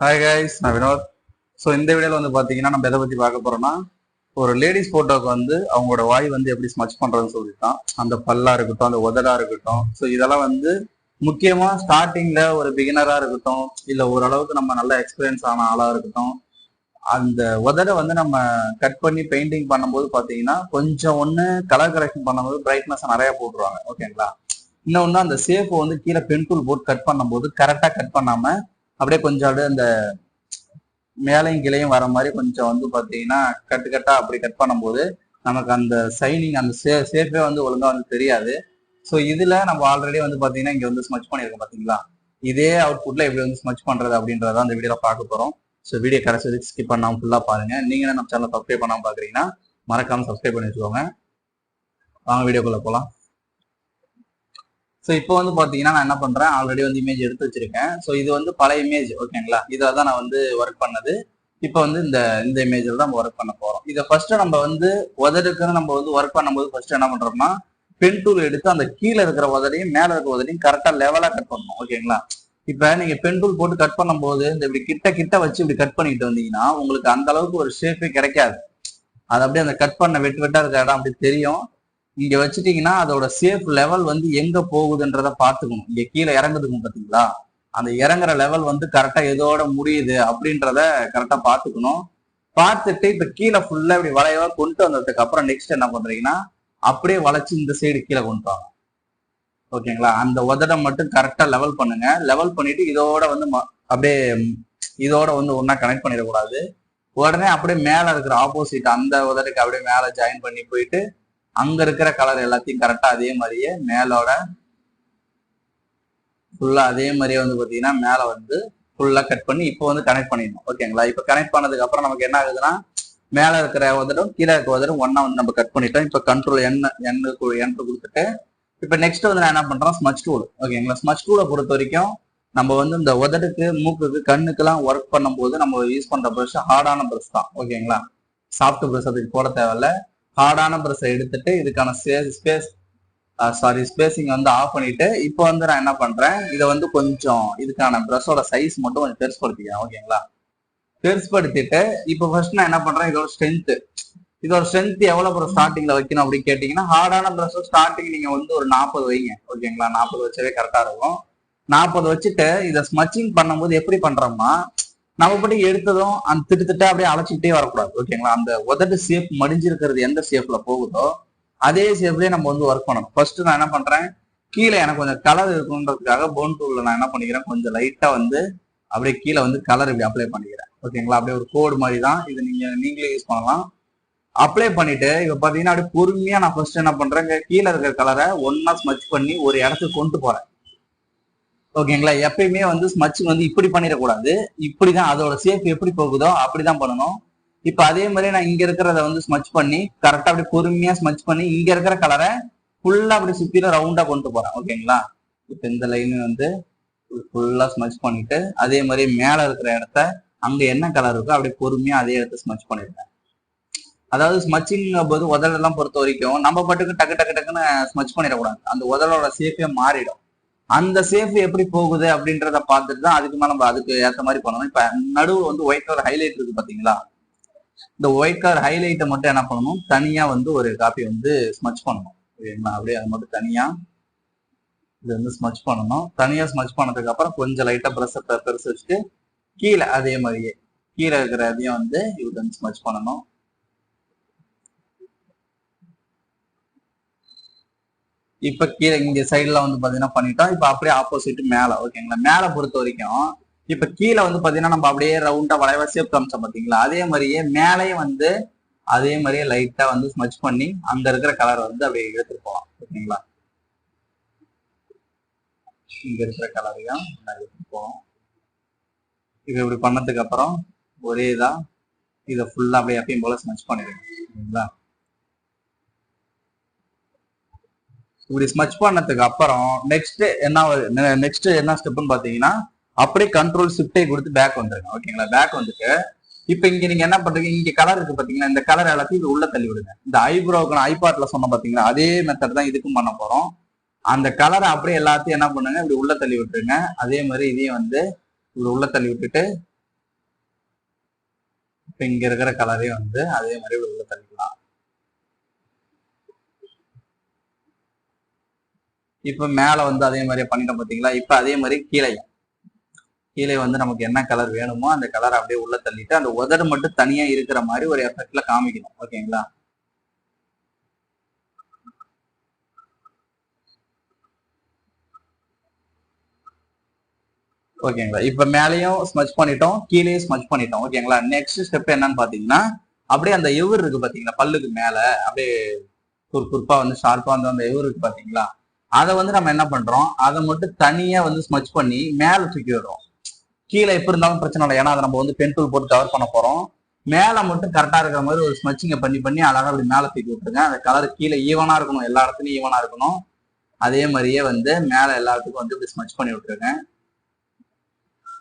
Hi guys, நான் Vinod. So இந்த வீடியோவில் வந்து பார்த்தீங்கன்னா நம்ம எதை பற்றி பார்க்க போகிறோம்னா, ஒரு லேடிஸ் ஃபோட்டோக்கு வந்து அவங்களோட வாய் வந்து எப்படி ஸ்மச் பண்ணுறதுன்னு சொல்லிட்டான். அந்த பல்லா இருக்கட்டும், அந்த உதடா இருக்கட்டும். ஸோ இதெல்லாம் வந்து முக்கியமாக ஸ்டார்டிங்கில் ஒரு பிகினராக இருக்கட்டும், இல்லை ஓரளவுக்கு நம்ம நல்ல எக்ஸ்பீரியன்ஸ் ஆன ஆளாக இருக்கட்டும், அந்த உதடை வந்து நம்ம கட் பண்ணி பெயிண்டிங் பண்ணும்போது பார்த்தீங்கன்னா கொஞ்சம் ஒன்று கலர் கரெக்ஷன் பண்ணும்போது பிரைட்னஸ் நிறையா போட்டுருவாங்க. ஓகேங்களா? இன்னொன்று அந்த சேஃப் வந்து கீழே பென் டூல் போட்டு கட் பண்ணும்போது கரெக்டாக கட் பண்ணாமல் அப்படியே கொஞ்சம் அப்படியே அந்த மேலையும் கிளையும் வர மாதிரி கொஞ்சம் வந்து பார்த்தீங்கன்னா கட்டா அப்படி கட் பண்ணும்போது நமக்கு அந்த சைனிங் அந்த சேஃபே வந்து ஒழுங்கா வந்து தெரியாது. ஸோ இதுல நம்ம ஆல்ரெடி வந்து பார்த்தீங்கன்னா இங்க வந்து ஸ்மச் பண்ணியிருக்கோம் பார்த்தீங்களா? இதே அவுட்புட்ல எப்படி வந்து ஸ்மச் பண்றது அப்படின்றத அந்த வீடியோல பார்க்க போறோம். ஸோ வீடியோ கடைசி வரைக்கும் ஸ்கிப் பண்ணாம ஃபுல்லா பாருங்க. நீங்க நம்ம சேனல் சப்ஸ்கிரைப் பண்ணாம பாக்குறீங்கன்னா மறக்காம சப்ஸ்கிரைப் பண்ணி வச்சுக்கோங்க. வாங்க வீடியோக்குள்ள போலாம். ஸோ இப்போ வந்து பார்த்தீங்கன்னா நான் என்ன பண்ணுறேன், ஆல்ரெடி வந்து இமேஜ் எடுத்து வச்சிருக்கேன். ஸோ இது வந்து பழைய இமேஜ். ஓகேங்களா? இதை தான் நான் வந்து ஒர்க் பண்ணது. இப்போ வந்து இந்த இமேஜில் தான் நம்ம ஒர்க் பண்ண போகிறோம். இதை ஃபர்ஸ்ட் நம்ம வந்து உதடுக்குன்னு நம்ம வந்து ஒர்க் பண்ணும்போது ஃபர்ஸ்ட் என்ன பண்ணுறோம்னா, பென் டூல் எடுத்து அந்த கீழே இருக்கிற உதடையும் மேலே இருக்கிற உதடையும் கரெக்டாக லெவலாக கட் பண்ணணும். ஓகேங்களா? இப்போ நீங்க பென் டூல் போட்டு கட் பண்ணும்போது இந்த இப்படி கிட்ட வச்சு இப்படி கட் பண்ணிட்டு வந்தீங்கன்னா உங்களுக்கு அந்த அளவுக்கு ஒரு ஷேப்பே கிடைக்காது. அது அப்படியே அந்த கட் பண்ண வெட்டா இருக்கிற இடம் அப்படி தெரியும். இங்க வச்சுட்டீங்கன்னா அதோட சேஃப் லெவல் வந்து எங்க போகுதுன்றத பாத்துக்கணும். இங்க கீழே இறங்குதுங்க பாத்தீங்களா, அந்த இறங்குற லெவல் வந்து கரெக்டா எதோட முடியுது அப்படின்றத கரெக்டா பாத்துக்கணும். பார்த்துட்டு இப்ப கீழே ஃபுல்லா இப்படி வளைவா கொண்டு வந்ததுக்கு அப்புறம் நெக்ஸ்ட் என்ன பண்றீங்கன்னா அப்படியே வளைச்சு இந்த சைடு கீழே கொண்டு வாங்க. ஓகேங்களா? அந்த உதட மட்டும் கரெக்டா லெவல் பண்ணுங்க. லெவல் பண்ணிட்டு இதோட வந்து அப்படியே இதோட வந்து ஒன்னா கனெக்ட் பண்ணிடக்கூடாது. உடனே அப்படியே மேல இருக்கிற ஆப்போசிட் அந்த உதடுக்கு அப்படியே மேல ஜாயின் பண்ணி போயிட்டு அங்க இருக்கிற கலர் எல்லாத்தையும் கரெக்டா அதே மாதிரியே மேலோட ஃபுல்லா அதே மாதிரியே வந்து பாத்தீங்கன்னா மேல வந்து ஃபுல்லா கட் பண்ணி இப்போ வந்து கனெக்ட் பண்ணிடணும். ஓகேங்களா? இப்போ கனெக்ட் பண்ணதுக்கு அப்புறம் நமக்கு என்ன ஆகுதுன்னா, மேல இருக்கிற உதடும் கீழே இருக்கிற உதடும் ஒன்னா வந்து நம்ம கட் பண்ணிட்டோம். இப்போ கண்ட்ரோல் என்ட்ரு கொடுத்துட்டு இப்போ நெக்ஸ்ட் வந்து நான் என்ன பண்றேன், ஸ்மச் டூல். ஓகேங்களா? ஸ்மச் டூலை பொறுத்த வரைக்கும் நம்ம வந்து இந்த உதடுக்கு, மூக்குக்கு, கண்ணுக்கெல்லாம் ஒர்க் பண்ணும்போது நம்ம யூஸ் பண்ற ப்ரஷ் ஹார்டான ப்ரஷ் தான். ஓகேங்களா? சாஃப்ட் ப்ரஷ் அதுக்கு போட தேவையில்ல. ஹார்டான ப்ரஷை எடுத்துட்டு இதுக்கான ஸ்பேசிங் வந்து ஆஃப் பண்ணிட்டு இப்போ வந்து நான் என்ன பண்றேன், இதை வந்து கொஞ்சம் இதுக்கான ப்ரஷோட சைஸ் மட்டும் கொஞ்சம் பெருசுபடுத்திக்கிறேன். ஓகேங்களா? பெருசுபடுத்திட்டு இப்போ ஃபர்ஸ்ட் நான் என்ன பண்றேன், இதோட ஸ்ட்ரென்த் எவ்வளவு ஸ்டார்டிங்ல வைக்கணும் அப்படின்னு கேட்டீங்கன்னா, ஹார்டான ப்ரஷ் ஸ்டார்டிங் நீங்க வந்து ஒரு 40 வைங்க. ஓகேங்களா? 40 வச்சவே கரெக்டா இருக்கும். 40 வச்சுட்டு இதை ஸ்மச்சிங் பண்ணும்போது எப்படி பண்றோம்னா, நம்ம படி எடுத்ததும் அந்த திட்டு அப்படியே அழைச்சிக்கிட்டே வரக்கூடாது. ஓகேங்களா? அந்த உதட்டு ஷேப் மடிஞ்சிருக்கிறது எந்த ஷேப்ல போகுதோ அதே ஷேப்லயே நம்ம வந்து ஒர்க் பண்ணணும். ஃபர்ஸ்ட் நான் என்ன பண்றேன், கீழே எனக்கு கொஞ்சம் கலர் இருக்குன்றதுக்காக போன் டூல்ல நான் என்ன பண்ணிக்கிறேன், கொஞ்சம் லைட்டா வந்து அப்படியே கீழே வந்து கலர் இப்படி அப்ளை பண்ணிக்கிறேன். ஓகேங்களா? அப்படியே ஒரு கோடு மாதிரி தான் இது, நீங்களே யூஸ் பண்ணலாம். அப்ளை பண்ணிட்டு இப்ப பாத்தீங்கன்னா அப்படியே பொறுமையா நான் ஃபர்ஸ்ட் என்ன பண்றேன், கீழே இருக்கிற கலரை ஒன்னா ஸ்மச் பண்ணி ஒரு இடத்துக்கு கொண்டு போறேன். ஓகேங்களா? எப்பயுமே வந்து ஸ்மச்சிங் வந்து இப்படி பண்ணிடக்கூடாது. இப்படிதான் அதோட சேஃப் எப்படி போகுதோ அப்படிதான் பண்ணணும். இப்ப அதே மாதிரி நான் இங்க இருக்கிறத வந்து ஸ்மச் பண்ணி கரெக்டா அப்படி பொறுமையா ஸ்மச் பண்ணி இங்க இருக்கிற கலரை ஃபுல்லா அப்படி சுத்தில ரவுண்டா கொண்டு போறேன். ஓகேங்களா? இப்ப இந்த லைன் வந்து ஃபுல்லா ஸ்மச் பண்ணிட்டு அதே மாதிரி மேல இருக்கிற இடத்த அங்க என்ன கலர் இருக்கோ அப்படியே பொறுமையா அதே இடத்த ஸ்மச் பண்ணிருக்கேன். அதாவது ஸ்மச்சிங் போது உதடெல்லாம் பொறுத்த வரைக்கும் நம்ம பாட்டுக்கு டக்குன்னு ஸ்மச் பண்ணிடக்கூடாது. அந்த உதடோட சேஃபே மாறிடும். அந்த சேஃப் எப்படி போகுது அப்படின்றத பார்த்துட்டு தான் அதுக்கு மேல நம்ம அதுக்கு ஏற்ற மாதிரி பண்ணணும். இப்ப நடுவில் வந்து ஒயிட் கலர் ஹைலைட் இருக்கு பாத்தீங்களா, இந்த ஒயிட் கலர் ஹைலைட்டை மட்டும் என்ன பண்ணணும், தனியா வந்து ஒரு காப்பி வந்து ஸ்மச் பண்ணணும். ஓகேங்களா? அப்படியே அது மட்டும் தனியா இது வந்து ஸ்மச் பண்ணணும். தனியா ஸ்மச் பண்ணதுக்கு அப்புறம் கொஞ்சம் லைட்டா பெருசு வச்சுட்டு கீழே அதே மாதிரியே கீழே இருக்கிற அதையும் வந்து இது வந்து ஸ்மச் பண்ணணும். இப்ப கீழே இங்க சைட்ல வந்து பாத்தீங்கன்னா பண்ணிட்டோம். இப்ப அப்படியே ஆப்போசிட் மேல. ஓகேங்களா? மேல பொறுத்த வரைக்கும் இப்ப கீழே வந்து பாத்தீங்கன்னா நம்ம அப்படியே ரவுண்டா வளைவா ஷேப் காமிச்சோம் பாத்தீங்களா, அதே மாதிரியே மேலையும் வந்து அதே மாதிரியே லைட்டா வந்து ஸ்மச் பண்ணி அங்க இருக்கிற கலர் வந்து அப்படியே எடுத்துட்டு போகலாம். ஓகேங்களா? இங்க இருக்கிற கலரையும் எடுத்துட்டு போகலாம். இது இப்படி பண்ணதுக்கு அப்புறம் ஒரே இதா இதை ஃபுல்லா அப்படியே எப்பயும் போல ஸ்மச் பண்ணிடுங்க. ஓகேங்களா? இப்படி ஸ்மச் பண்ணதுக்கு அப்புறம் நெக்ஸ்ட் என்ன ஸ்டெப்னு பாத்தீங்கன்னா, அப்படியே கண்ட்ரோல் ஷிஃப்டை கொடுத்து பேக் வந்துருங்க. ஓகேங்களா? பேக் வந்துட்டு இப்ப இங்க நீங்க என்ன பண்றீங்க, இங்க கலர் இருக்கு பாத்தீங்கன்னா, இந்த கலர் எல்லாத்தையும் இது உள்ள தள்ளி விடுங்க. இந்த ஐப்ரோவுக்கு ஐபாட்ல சொன்ன பாத்தீங்களா, அதே மெத்தட் தான் இதுக்கும் பண்ண போறோம். அந்த கலரை அப்படியே எல்லாத்தையும் என்ன பண்ணுங்க, இப்படி உள்ள தள்ளி விட்டுருங்க. அதே மாதிரி இதையும் வந்து இப்படி உள்ள தள்ளி விட்டுட்டு இப்ப இங்க இருக்கிற கலரையும் வந்து அதே மாதிரி உள்ள தள்ளிக்கலாம். இப்ப மேல வந்து அதே மாதிரியே பண்ணிட்டோம் பாத்தீங்களா. இப்ப அதே மாதிரி கீழே வந்து நமக்கு என்ன கலர் வேணுமோ அந்த கலர் அப்படியே உள்ள தள்ளிட்டு அந்த உதடு மட்டும் தனியா இருக்கிற மாதிரி ஒரு எஃபெக்ட்ல காமிக்கணும். ஓகேங்களா. ஓகேங்களா. இப்ப மேலேயும் ஸ்மச் பண்ணிட்டோம், கீழேயும் ஸ்மச் பண்ணிட்டோம். ஓகேங்களா. நெக்ஸ்ட் ஸ்டெப் என்னன்னு பாத்தீங்கன்னா, அப்படியே அந்த எவுர் இருக்கு பாத்தீங்களா பல்லுக்கு மேல அப்படியே குறிப்பா வந்து ஷார்ப்பா வந்து அந்த எவுர் இருக்கு பாத்தீங்களா, அதை வந்து நம்ம என்ன பண்றோம், அதை மட்டும் தனியா வந்து ஸ்மச் பண்ணி மேல தூக்கி விடுறோம். கீழே எப்ப இருந்தாலும் பிரச்சனை இல்லை, ஏன்னா அதை நம்ம வந்து பென் டூல் போட்டு கவர் பண்ண போறோம். மேல மட்டும் கரெக்டா இருக்கிற மாதிரி ஒரு ஸ்மச்சிங்க பண்ணி பண்ணி அழகா அப்படி மேல தூக்கி விட்டுருங்க. அந்த கலர் கீழே ஈவனா இருக்கணும், எல்லா இடத்துலயும் ஈவனா இருக்கணும். அதே மாதிரியே வந்து மேல எல்லாத்துக்கும் வந்து இப்படி ஸ்மச் பண்ணி விட்டுருங்க.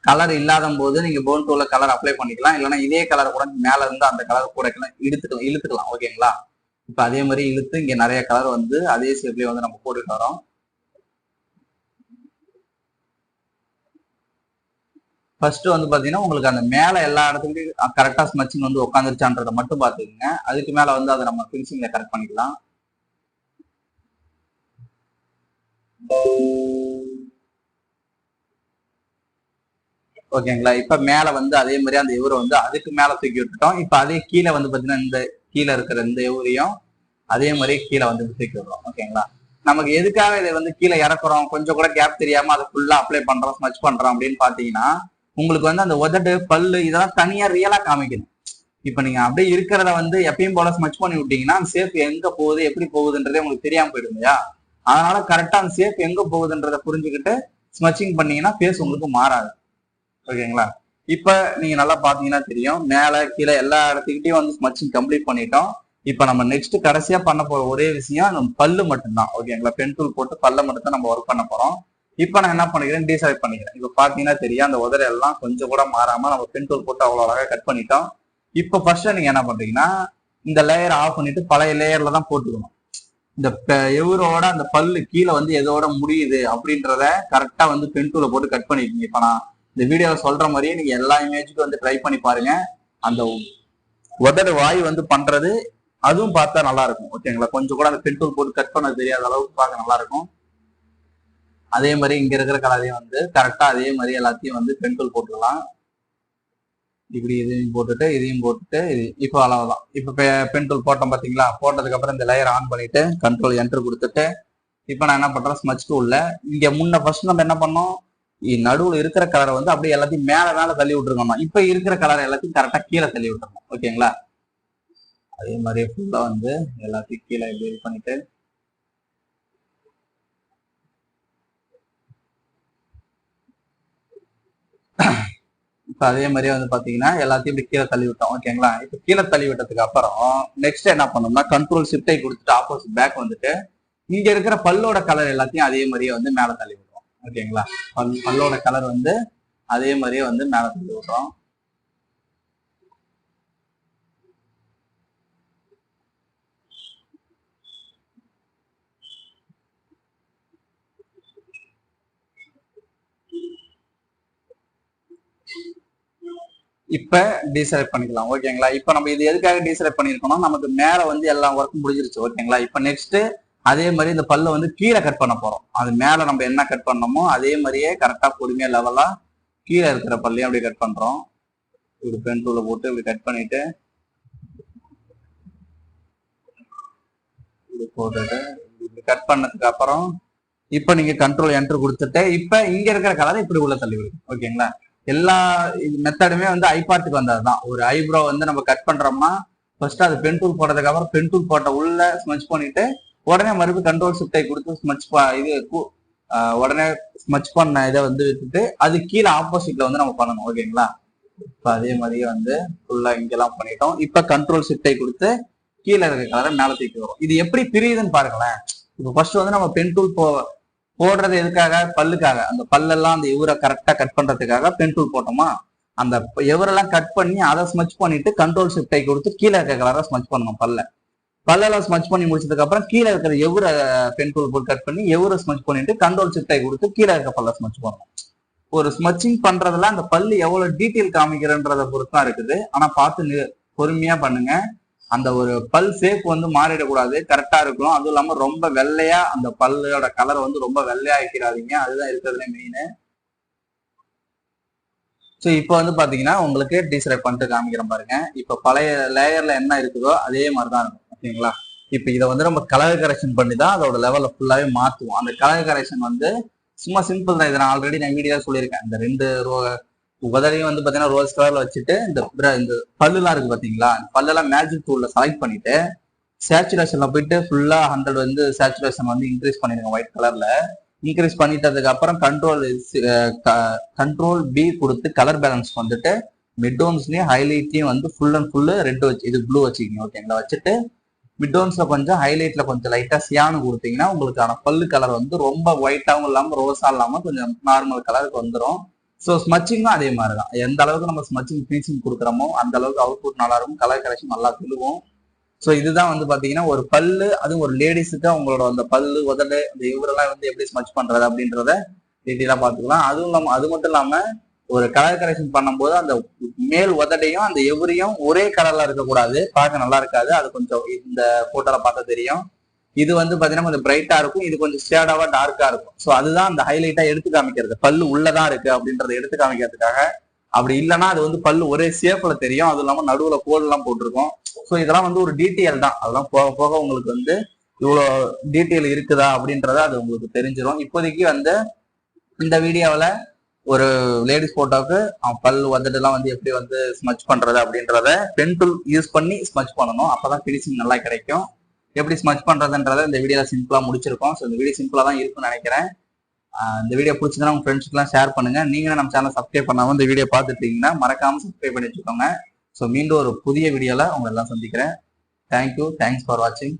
கலர் இல்லாத போது நீங்க போன் டூல கலர் அப்ளை பண்ணிக்கலாம், இல்லைன்னா இதே கலர் கூட மேல இருந்து அந்த கலர் கூட இழுத்துக்கலாம். ஓகேங்களா. இப்ப அதே மாதிரி இழுத்து இங்க நிறைய கலர் வந்து அதே ஷேப்லயே வந்து நம்ம போட்டுட்டு வரோம். ஃபர்ஸ்ட் வந்து பாத்தீங்கன்னா உங்களுக்கு அந்த மேல எல்லா இடத்துலயும் கரெக்டா ஸ்மச்சிங் வந்து உட்காந்துருச்சான்றதை மட்டும் பாத்துக்கோங்க. அதுக்கு மேல வந்து அதை நம்ம ஃபினிஷிங்ல கரெக்ட் பண்ணிக்கலாம். ஓகேங்களா. இப்ப மேல வந்து அதே மாதிரி அந்த எவரை வந்து அதுக்கு மேல தூக்கி விட்டுட்டோம். இப்ப அதே கீழே வந்து பாத்தீங்கன்னா இந்த கீழே இருக்கிற இந்த எவரையும் அதே மாதிரி கீழே வந்து தூக்கி விடுறோம். ஓகேங்களா. நமக்கு எதுக்காக இதை வந்து கீழே இறக்குறோம், கொஞ்சம் கூட கேப் தெரியாம அதை ஃபுல்லா அப்ளை பண்றோம், ஸ்மச் பண்றோம் அப்படின்னு பாத்தீங்கன்னா, உங்களுக்கு வந்து அந்த உதடு பல்லு இதெல்லாம் தனியா ரியலா காமிக்கணும். இப்ப நீங்க அப்படியே இருக்கிறத வந்து எப்பயும் போல ஸ்மச் பண்ணி விட்டீங்கன்னா அந்த சேஃப் எங்க போகுது எப்படி போகுதுன்றதே உங்களுக்கு தெரியாம போயிடும் இல்லையா. அதனால கரெக்டா அந்த சேஃப் எங்க போகுதுன்றதை புரிஞ்சுக்கிட்டு ஸ்மச்சிங் பண்ணீங்கன்னா ஃபேஸ் உங்களுக்கு மாறாது. ஓகேங்களா. இப்ப நீங்க நல்லா பாத்தீங்கன்னா தெரியும், மேல கீழே எல்லா இடத்துக்கிட்டையும் வந்து ஸ்மச்சிங் கம்ப்ளீட் பண்ணிட்டோம். இப்ப நம்ம நெக்ஸ்ட் கடைசியா பண்ண போற ஒரே விஷயம் நம்ம பல்லு மட்டும்தான். ஓகேங்களா. பென் டூல் போட்டு பல்ல மட்டும் தான் நம்ம ஒர்க் பண்ண போறோம். இப்ப நான் என்ன பண்ணிக்கிறேன், டீசைட் பண்ணிக்கிறேன். இப்ப பாத்தீங்கன்னா தெரியும், அந்த உதரை எல்லாம் கொஞ்சம் கூட மாறாம நம்ம பென் டூல் போட்டு அவ்வளவு அழகா கட் பண்ணிட்டோம். இப்ப ஃபர்ஸ்ட் நீங்க என்ன பண்றீங்கன்னா, இந்த லேயர் ஆஃப் பண்ணிட்டு பழைய லேயர்ல தான் போட்டுக்கணும். இந்த எவரோட அந்த பல்லு கீழே வந்து எதோட முடியுது அப்படின்றத கரெக்டா வந்து பென் டூல போட்டு கட் பண்ணிருக்கீங்க. இப்ப நான் இந்த வீடியோல சொல்ற மாதிரியே நீங்க எல்லா இமேஜுக்கும் வந்து ட்ரை பண்ணி பாருங்க. அந்த உதடு வாய் வந்து பண்றது அதுவும் பார்த்தா நல்லா இருக்கும். ஓகேங்களா. கொஞ்சம் கூட அந்த பென் டூல் போட்டு கட் பண்ண தெரியாத அளவுக்கு பார்க்க நல்லா இருக்கும். அதே மாதிரி இங்க இருக்கிற கலரையும் வந்து கரெக்டா அதே மாதிரி எல்லாத்தையும் வந்து பென் டூல் போட்டுக்கலாம். இப்படி இதையும் போட்டுட்டு இதையும் போட்டுட்டு இப்போ அளவுதான். இப்ப பென் டூல் போட்டோம் பாத்தீங்களா. போட்டதுக்கு அப்புறம் இந்த லேயர் ஆன் பண்ணிட்டு கண்ட்ரோல் என்டர் கொடுத்துட்டு இப்ப நான் என்ன பண்றேன், ஸ்மச் டூல்ல இங்க முன்ன ஃபர்ஸ்ட் நம்ம என்ன பண்ணோம், நடுவுல இருக்கிற கலரை வந்து அப்படியே எல்லாத்தையும் மேல தள்ளி விட்டுருக்கோம். இப்ப இருக்கிற கலர் எல்லாத்தையும் கரெக்டா கீழே தள்ளி விட்டுருக்கோம். ஓகேங்களா. அதே மாதிரி ஃபுல்லா வந்து எல்லாத்தையும் கீழே இது பண்ணிட்டு இப்ப அதே மாதிரியே வந்து பாத்தீங்கன்னா எல்லாத்தையும் இப்படி கீழே தள்ளி விட்டோம். ஓகேங்களா. இப்ப கீழே தள்ளி விட்டதுக்கு அப்புறம் நெக்ஸ்ட் என்ன பண்ணோம்னா கண்ட்ரோல் ஷிஃப்டை கொடுத்துட்டு ஆப்போசிட் பேக் வந்துட்டு இங்க இருக்கிற பல்லோட கலர் எல்லாத்தையும் அதே மாதிரியே வந்து மேல தள்ளி விடுறோம். ஓகேங்களா. பல்லோட கலர் வந்து அதே மாதிரியே வந்து மேல தள்ளி விடுறோம். இப்ப டீசெலக்ட் பண்ணிக்கலாம். ஓகேங்களா. இப்ப நம்ம இது எதுக்காக டீசெலக்ட் பண்ணிருக்கோம்னா, நமக்கு மேல வந்து எல்லா ஒர்க்கும் முடிஞ்சிருச்சு. ஓகேங்களா. இப்ப நெக்ஸ்ட் அதே மாதிரி இந்த பல்ல வந்து கீழே கட் பண்ண போறோம். அது மேல நம்ம என்ன கட் பண்ணோமோ அதே மாதிரியே கரெக்டா பொறுமையா லெவலா கீழே இருக்கிற பல்லையும் அப்படி கட் பண்றோம். இப்படி பென் டூல போட்டு இப்படி கட் பண்ணிட்டு இப்படி போட்டுட்டு இப்படி கட் பண்ணதுக்கு அப்புறம் இப்ப நீங்க கண்ட்ரோல் என்டர் கொடுத்துட்டு இப்ப இங்க இருக்கிற கலரை இப்படி உள்ள தள்ளி விடுங்க. ஓகேங்களா. எல்லா மெத்தடுமே வந்து ஐபார்ட்டுக்கு வந்ததுதான். ஒரு ஐப்ரோ வந்து நம்ம கட் பண்றோம்னா ஃபர்ஸ்ட் அது பென் டூல் போட்டதுக்கு அப்புறம் பென் டூல் போட்ட உள்ள ஸ்மச் பண்ணிட்டு உடனே மறுபடியும் கண்ட்ரோல் ஷிஃப்டை கொடுத்து உடனே ஸ்மச் பண்ண இதை வந்து விட்டுட்டு அது கீழே ஆப்போசிட்ல வந்து நம்ம பண்ணணும். ஓகேங்களா. இப்ப அதே மாதிரியே வந்து ஃபுல்லா இங்கெல்லாம் பண்ணிட்டோம். இப்ப கண்ட்ரோல் ஷிஃப்டை கொடுத்து கீழே இருக்க கலரை மேல தூக்கி வரும். இது எப்படி பிரியுதுன்னு பாருங்களேன். இப்ப ஃபர்ஸ்ட் வந்து நம்ம பென் டூல் போடுறது எதுக்காக, பல்லுக்காக. அந்த பல்லெல்லாம் அந்த எவரை கரெக்டா கட் பண்றதுக்காக பென் டூல் போட்டோமா, அந்த எவரெல்லாம் கட் பண்ணி அதை ஸ்மச் பண்ணிட்டு கண்ட்ரோல் ஷிஃப்டை கொடுத்து கீழே இருக்க கலரை ஸ்மச் பண்ணணும். பல்லெல்லாம் ஸ்மச் பண்ணி முடிச்சதுக்கு அப்புறம் கீழே இருக்கிற எவரை பென் டூல் போட்டு கட் பண்ணி எவரை ஸ்மச் பண்ணிட்டு கண்ட்ரோல் ஷிஃப்டை கொடுத்து கீழே இருக்க பல்ல ஸ்மச் பண்ணணும். ஒரு ஸ்மச்சிங் பண்றதுல அந்த பல்லு எவ்வளவு டீட்டெயில் காமிக்கிறன்றத பொறுத்தான் இருக்குது. ஆனா பார்த்து பொறுமையா பண்ணுங்க. அந்த ஒரு பல் ஷேப் வந்து மாறிடக்கூடாது, கரெக்டா இருக்கணும். அதுவும் இல்லாம ரொம்ப வெள்ளையா அந்த பல்லோட கலர் வந்து ரொம்ப வெள்ளையா ஆக்கிடாதீங்க, அதுதான் இருக்கிறதுல மெயின். ஸோ இப்போ வந்து பாத்தீங்கன்னா உங்களுக்கு டீசெலக்ட் பண்ணிட்டு காமிக்கிறேன் பாருங்க. இப்போ பழைய லேயர்ல என்ன இருக்குதோ அதே மாதிரிதான் இருக்கும், ஓகேங்களா. இப்போ இதை வந்து நம்ம கலர் கரெக்ஷன் பண்ணி தான் அதோட லெவலை ஃபுல்லாவே மாத்துவோம். அந்த கலர் கரெக்ஷன் வந்து சும்மா சிம்பிள் தான். இதை நான் ஆல்ரெடி நான் வீடியோ சொல்லியிருக்கேன். இந்த 2 உதரையும் வந்து பாத்தீங்கன்னா ரோஸ் கலர்ல வச்சுட்டு இந்த பல்லுலாம் இருக்கு பாத்தீங்களா, பல்லெல்லாம் மேஜிக் டூல்ல செலக்ட் பண்ணிட்டு சேச்சுரேஷன்ல போயிட்டு ஃபுல்லா 100 வந்து சேச்சுரேஷன் வந்து இன்க்ரீஸ் பண்ணிருங்க ஒயிட் கலர்ல. இன்க்ரீஸ் பண்ணிட்டதுக்கு அப்புறம் கண்ட்ரோல் பி கொடுத்து கலர் பேலன்ஸ் வந்துட்டு மிட்டோன்ஸ்லயும் ஹைலைட்லயும் வந்து ஃபுல் அண்ட் ஃபுல்லு ரெட் வச்சு இது ப்ளூ வச்சுக்கிங்க, ஓகேங்களா. வச்சுட்டு மிட்டோன்ஸ்ல கொஞ்சம் ஹைலைட்ல கொஞ்சம் லைட்டா சியானு கொடுத்தீங்கன்னா உங்களுக்கான பல்லு கலர் வந்து ரொம்ப ஒயிட்டாவும் இல்லாம ரோஸா இல்லாம கொஞ்சம் நார்மல் கலருக்கு வந்துடும். ஸோ ஸ்மச்சிங்கும் அதே மாதிரி தான். எந்த அளவுக்கு நம்ம ஸ்மச்சிங் ஃபினிஷிங் கொடுக்குறோமோ அந்த அளவுக்கு அவுட்புட் நல்லா இருக்கும், கலர் கரெக்ஷன் நல்லா சொல்லுவோம். ஸோ இதுதான் வந்து பாத்தீங்கன்னா ஒரு பல்லு, அதுவும் ஒரு லேடிஸுக்கு அவங்களோட அந்த பல்லு உதடு அந்த இவரெல்லாம் வந்து எப்படி ஸ்மச் பண்றது அப்படின்றத டீட்டெயிலா பாத்துக்கலாம். அதுவும் இல்லாம அது மட்டும் இல்லாம ஒரு கலர் கரெக்ஷன் பண்ணும்போது அந்த மேல் உதடையும் அந்த எவரையும் ஒரே கலர்ல இருக்கக்கூடாது, பார்க்க நல்லா இருக்காது. அது கொஞ்சம் இந்த போட்டோல பார்த்தா தெரியும். இது வந்து பாத்தீங்கன்னா கொஞ்சம் பிரைட்டா இருக்கும், இது கொஞ்சம் ஷேடாவா டார்க்கா இருக்கும். ஸோ அதுதான் அந்த ஹைலைட்டா எடுத்து காமிக்கிறது, பல்லு உள்ளதான் இருக்கு அப்படின்றத எடுத்து காமிக்கிறதுக்காக. அப்படி இல்லைன்னா அது வந்து பல்லு ஒரே ஷேப்ல தெரியும், அது இல்லாம நடுவுல கோல் எல்லாம் போட்டிருக்கும். ஸோ இதெல்லாம் வந்து ஒரு டீட்டெயில் தான். அதெல்லாம் போக போக உங்களுக்கு வந்து இவ்வளவு டீட்டெயில் இருக்குதா அப்படின்றத அது உங்களுக்கு தெரிஞ்சிடும். இப்போதைக்கு வந்து இந்த வீடியோவில் ஒரு லேடிஸ் போட்டோவுக்கு பல் உதடுலாம் வந்து எப்படி வந்து ஸ்மச் பண்றது அப்படின்றத பென் டூல் யூஸ் பண்ணி ஸ்மச் பண்ணணும், அப்பதான் ஃபினிஷிங் நல்லா கிடைக்கும். எப்படி ஸ்மச் பண்றதுன்றத இந்த வீடியோல சிம்பிளா முடிச்சிருக்கோம். ஸோ இந்த வீடியோ சிம்பிளா தான் இருக்கும்னு நினைக்கிறேன். இந்த வீடியோ பிடிச்சிருந்தா உங்க ஃப்ரெண்ட்ஸ்க்குலாம் ஷேர் பண்ணுங்க. நீங்க நம்ம சேனல் சப்ஸ்கிரைப் பண்ணாம இந்த வீடியோ பார்த்துட்டு இருக்கீங்கன்னா மறக்காம சப்ஸ்கிரைப் பண்ணி வச்சுக்கோங்க. ஸோ மீண்டும் ஒரு புதிய வீடியோல உங்க எல்லாம் சந்திக்கிறேன். தேங்க்யூ, தேங்க்ஸ் ஃபார் வாட்சிங்.